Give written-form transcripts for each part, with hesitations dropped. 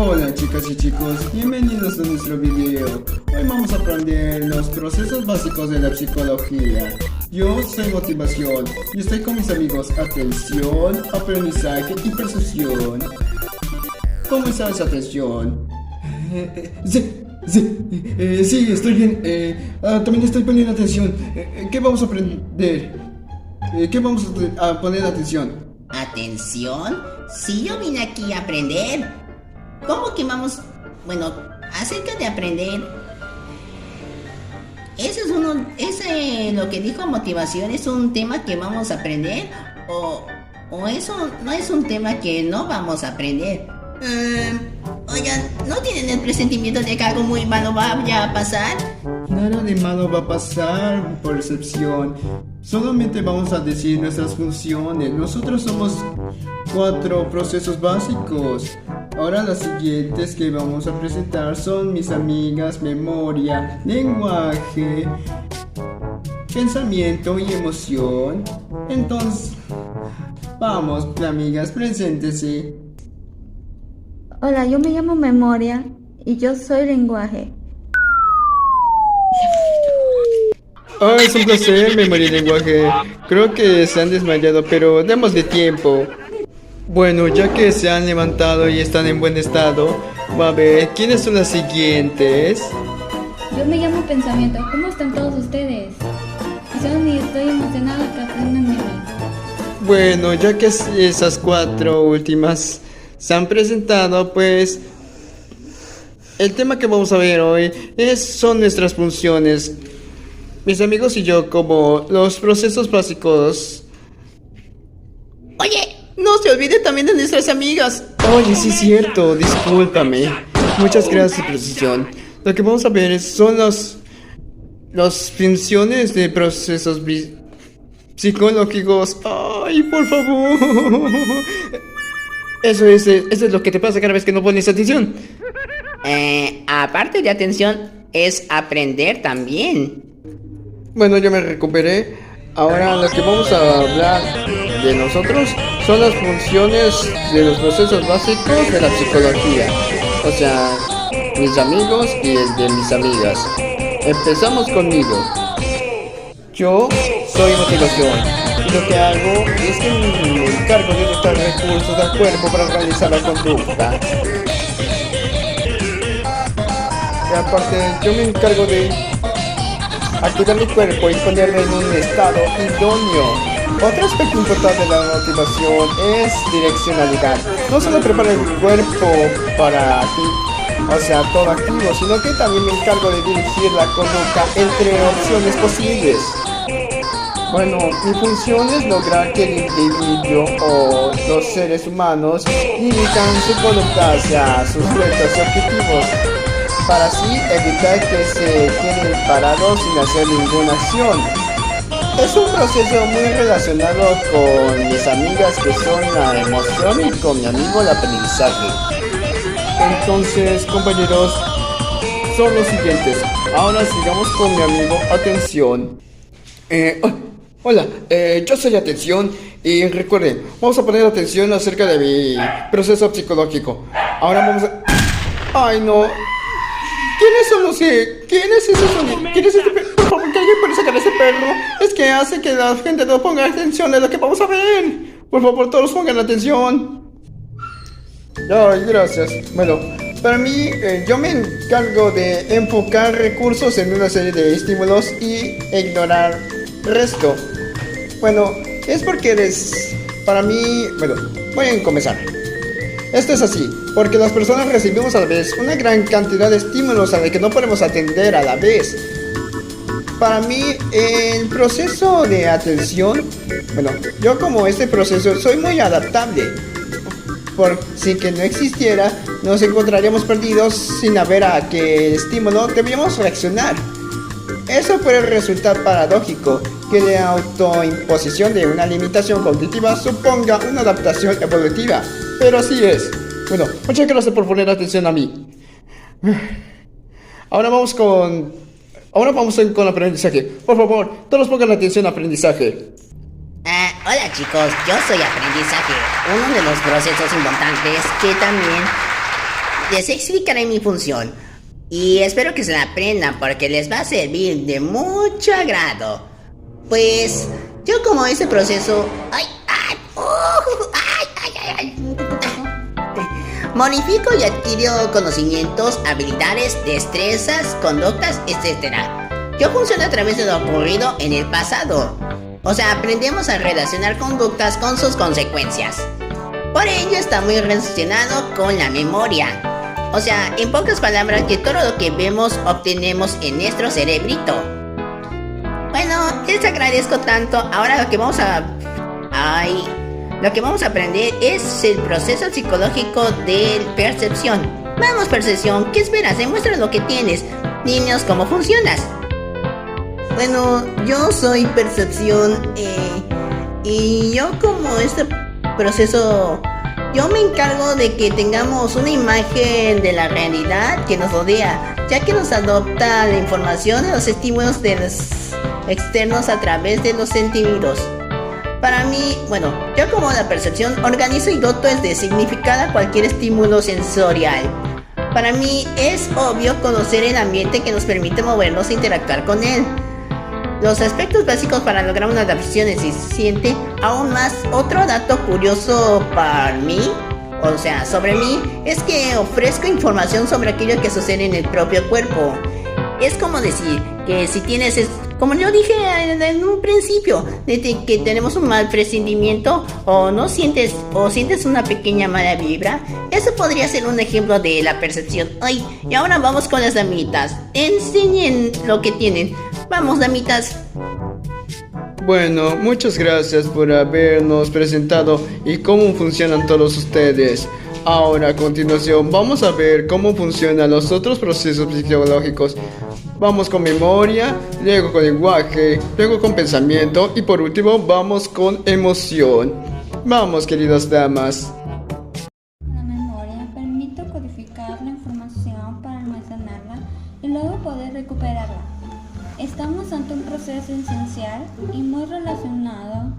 Hola chicas y chicos, bienvenidos a nuestro video. Hoy vamos a aprender los procesos básicos de la psicología. Yo soy motivación y estoy con mis amigos atención, aprendizaje y percepción. ¿Cómo estás, atención? Sí, estoy bien. También estoy poniendo atención. ¿Qué vamos a aprender? ¿Qué vamos a poner atención? ¿Atención? Si yo vine aquí a aprender. ¿Cómo que vamos? Bueno, acerca de aprender. Ese lo que dijo motivación es un tema que vamos a aprender. O eso no es un tema que no vamos a aprender. Oigan, ¿no tienen el presentimiento de que algo muy malo vaya a pasar? Nada de malo va a pasar, por excepción. Solamente vamos a decir nuestras funciones. Nosotros somos 4 procesos básicos. Ahora las siguientes que vamos a presentar son mis amigas: memoria, lenguaje, pensamiento y emoción. Entonces, vamos, amigas, preséntese. Hola, yo me llamo Memoria y yo soy lenguaje. Es un placer, memoria y lenguaje. Creo que se han desmayado, pero démosle tiempo. Bueno, ya que se han levantado y están en buen estado, va a ver, ¿quiénes son las siguientes? Yo me llamo Pensamiento. ¿Cómo están todos ustedes? Y estoy emocionada que aprendan de mí. Bueno, ya que esas 4 últimas se han presentado, pues el tema que vamos a ver hoy son nuestras funciones. Mis amigos y yo, como los procesos básicos. Oye, no se olvide también de nuestras amigas. Oye, sí es cierto, discúlpame. Muchas gracias, precisión. Lo que vamos a ver son las funciones de procesos psicológicos. Ay, por favor. Eso es lo que te pasa cada vez que no pones atención. Aparte de atención, es aprender también. Bueno, ya me recuperé. Ahora lo que vamos a hablar de nosotros son las funciones de los procesos básicos de la psicología. O sea, mis amigos y el de mis amigas. Empezamos conmigo. Yo soy motivación. Y lo que hago es que me encargo de buscar recursos del cuerpo para realizar la conducta. Y aparte, yo me encargo de activar mi cuerpo y ponerlo en un estado idóneo. Otro aspecto importante de la motivación es direccionalidad. No solo prepara el cuerpo para todo activo, sino que también me encargo de dirigir la conducta entre opciones posibles. Bueno, mi función es lograr que el individuo o los seres humanos dirijan su conducta hacia sus retos y objetivos, para así evitar que se queden parados sin hacer ninguna acción. Es un proceso muy relacionado con mis amigas, que son la emoción, y con mi amigo, el aprendizaje. Entonces, compañeros, son los siguientes. Ahora sigamos con mi amigo atención. Hola, yo soy atención y recuerden, vamos a poner atención acerca de mi proceso psicológico. Ahora vamos a... ¡Ay, no! ¿Quiénes son los que...? ¿Quién es ese sonido? ¿Quién es ese perro? Por favor, que alguien puede sacar a ese perro. Es que hace que la gente no ponga atención en lo que vamos a ver. Por favor, todos pongan atención. Ay, gracias. Bueno, para mí, yo me encargo de enfocar recursos en una serie de estímulos y ignorar el resto. Bueno, es porque para mí... Bueno, voy a comenzar. Esto es así, porque las personas recibimos a la vez una gran cantidad de estímulos a los que no podemos atender a la vez. Para mí, el proceso de atención, bueno, yo como este proceso soy muy adaptable. Por si que no existiera, nos encontraríamos perdidos sin haber a qué estímulo deberíamos reaccionar. Eso puede resultar paradójico, que la autoimposición de una limitación cognitiva suponga una adaptación evolutiva. Pero así es. Bueno, muchas gracias por poner atención a mí. Ahora vamos con aprendizaje. Por favor, todos pongan atención a aprendizaje. Hola chicos, yo soy aprendizaje, uno de los procesos importantes que también les explicaré mi función. Y espero que se la aprendan porque les va a servir de mucho agrado. Pues yo como ese proceso... ¡Ay! ¡Ay! ¡Ay! ¡Ay! ¡Ay! Modifico y adquiero conocimientos, habilidades, destrezas, conductas, etc. Yo funciono a través de lo ocurrido en el pasado. O sea, aprendemos a relacionar conductas con sus consecuencias. Por ello está muy relacionado con la memoria. O sea, en pocas palabras, que todo lo que vemos obtenemos en nuestro cerebrito. Bueno, les agradezco tanto. Ahora lo que vamos a aprender es el proceso psicológico de percepción. Vamos, percepción, ¿qué esperas? Demuestra lo que tienes. Niños, ¿cómo funcionas? Bueno, yo soy percepción y yo como este proceso, yo me encargo de que tengamos una imagen de la realidad que nos rodea, ya que nos adopta la información de los estímulos de los externos a través de los sentidos. Para mí, bueno, yo como la percepción organizo y doto de significado a cualquier estímulo sensorial. Para mí es obvio conocer el ambiente que nos permite movernos e interactuar con él. Los aspectos básicos para lograr una adaptación eficiente. Aún más, otro dato curioso para mí, o sea, sobre mí, es que ofrezco información sobre aquello que sucede en el propio cuerpo. Es como decir que si tienes, como yo dije en un principio, de que tenemos un mal presentimiento o no sientes una pequeña mala vibra, eso podría ser un ejemplo de la percepción. Ay, y ahora vamos con las damitas. Enseñen lo que tienen. Vamos, damitas. Bueno, muchas gracias por habernos presentado y cómo funcionan todos ustedes. Ahora, a continuación, vamos a ver cómo funcionan los otros procesos psicológicos. Vamos con memoria, luego con lenguaje, luego con pensamiento y por último vamos con emoción. Vamos, queridas damas. La memoria permite codificar la información para almacenarla y luego poder recuperarla. Estamos ante un proceso esencial y muy relacionado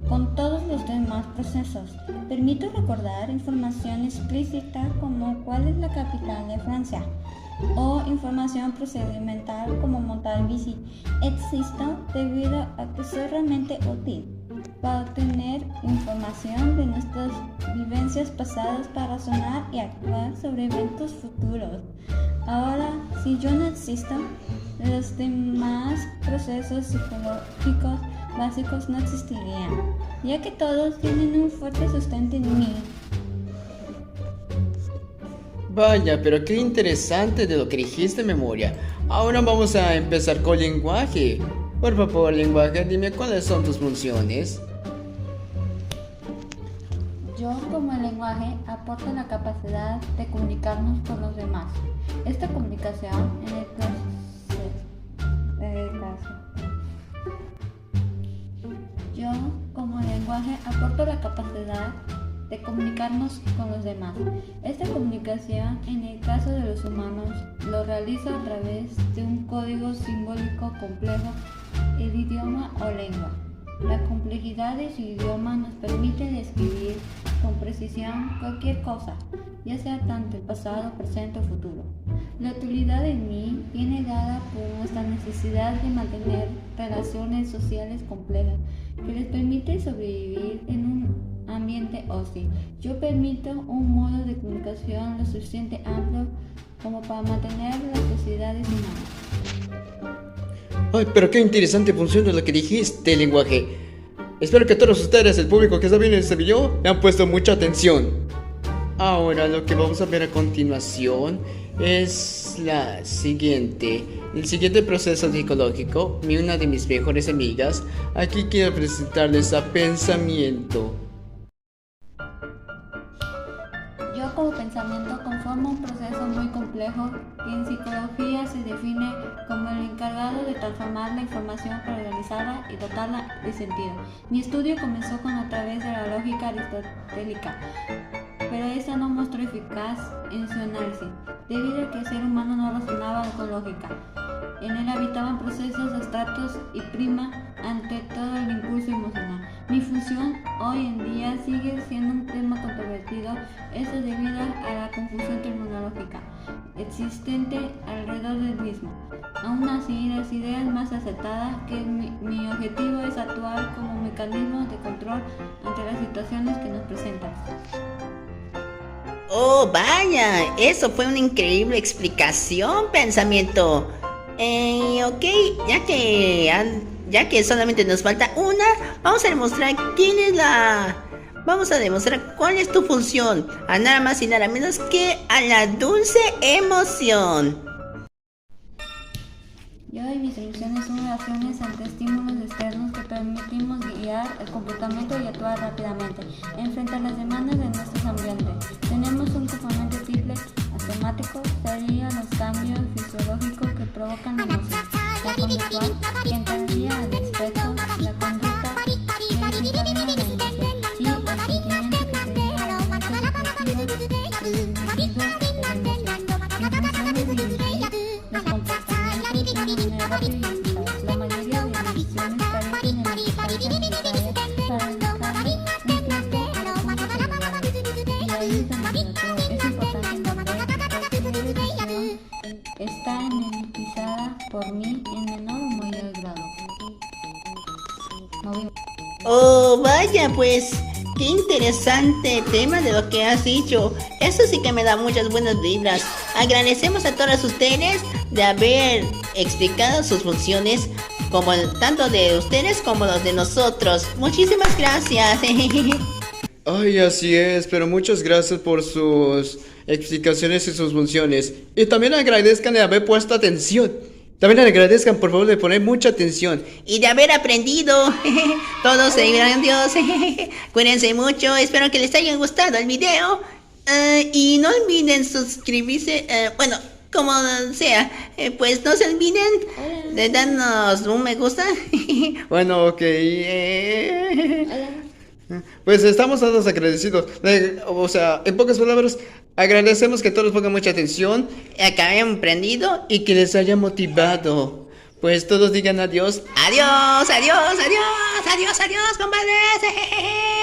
con todos los demás procesos. Permite recordar información explícita como cuál es la capital de Francia o información procedimental como montar bici. Existo debido a que soy realmente útil para obtener información de nuestras vivencias pasadas para razonar y actuar sobre eventos futuros. Ahora, si yo no existo, los demás procesos psicológicos básicos no existirían, ya que todos tienen un fuerte sustento en mí. Vaya, pero qué interesante de lo que dijiste, memoria. Ahora vamos a empezar con lenguaje. Por favor, lenguaje, dime cuáles son tus funciones. Yo, como el lenguaje, aporto la capacidad de comunicarnos con los demás. Esta comunicación en el caso. Yo, como lenguaje, aporto la capacidad de comunicarnos con los demás. Esta comunicación, en el caso de los humanos, lo realizo a través de un código simbólico complejo, el idioma o lengua. La complejidad de su idioma nos permite describir con precisión cualquier cosa, ya sea tanto el pasado, presente o futuro. La utilidad en mí viene dada por nuestra necesidad de mantener relaciones sociales complejas que les permite sobrevivir en un ambiente hostil. Yo permito un modo de comunicación lo suficiente amplio como para mantener las sociedades humanas. Ay, pero qué interesante funciona lo que dijiste, lenguaje. Espero que todos ustedes, el público que está viendo este video, me han puesto mucha atención. Ahora lo que vamos a ver a continuación es el siguiente proceso psicológico. Una de mis mejores amigas. Aquí quiero presentarles a pensamiento. Yo, como pensamiento, conformo un proceso muy complejo que en psicología se define como el encargado de transformar la información para organizarla y dotarla de sentido. Mi estudio comenzó a través de la lógica aristotélica, pero esta no mostró eficaz en su análisis, debido a que el ser humano no razonaba con lógica. En él habitaban procesos abstractos y prima ante todo el impulso emocional. Mi función hoy en día sigue siendo un tema controvertido, esto debido a la confusión terminológica existente alrededor del mismo. Aún así, las ideas más acertadas que mi objetivo es actuar como mecanismos de control ante las situaciones que nos presentan. Oh, vaya, eso fue una increíble explicación, pensamiento. Ok, ya que solamente nos falta una, vamos a demostrar vamos a demostrar cuál es tu función, a nada más y nada menos que a la dulce emoción. Yo y mis soluciones son reacciones ante estímulos externos que permitimos guiar el comportamiento y actuar rápidamente en frente a las demandas de nuestros ambientes. Tenemos un componente triple automático, serían los cambios fisiológicos que provocan la emoción, la conductual, que entraría al espectro, la conducta que desencadena la emoción, y el sentimiento que sería el elemento subjetivo del individuo de la emoción. Mi función es dirigir los comportamientos de una manera rápida y eficaz. La mayoría de las decisiones carecen de la sustancia necesaria para dedicarle un tiempo a los puntos celulares. Y ahí es donde lo creo. Es importante entender que cualquier decisión está energizada por mí en menor o mayor grado. Oh, vaya, pues, qué interesante tema de lo que has dicho. Eso sí que me da muchas buenas vibras. Agradecemos a todos ustedes de haber explicado sus funciones, como tanto de ustedes como los de nosotros. Muchísimas gracias. Ay, así es, pero muchas gracias por sus explicaciones y sus funciones. Y también agradezcan de haber puesto atención. También agradezcan, por favor, de poner mucha atención. Y de haber aprendido. Todos se verán Dios. Cuídense mucho. Espero que les haya gustado el video. Y no olviden suscribirse. Bueno, como sea. Pues no se olviden de darnos un me gusta. Bueno, ok. Pues estamos todos agradecidos. O sea, en pocas palabras, agradecemos que todos pongan mucha atención, Que hayan aprendido. y que les haya motivado. Pues todos digan adiós. Adiós, adiós, adiós, adiós, adiós, compadres.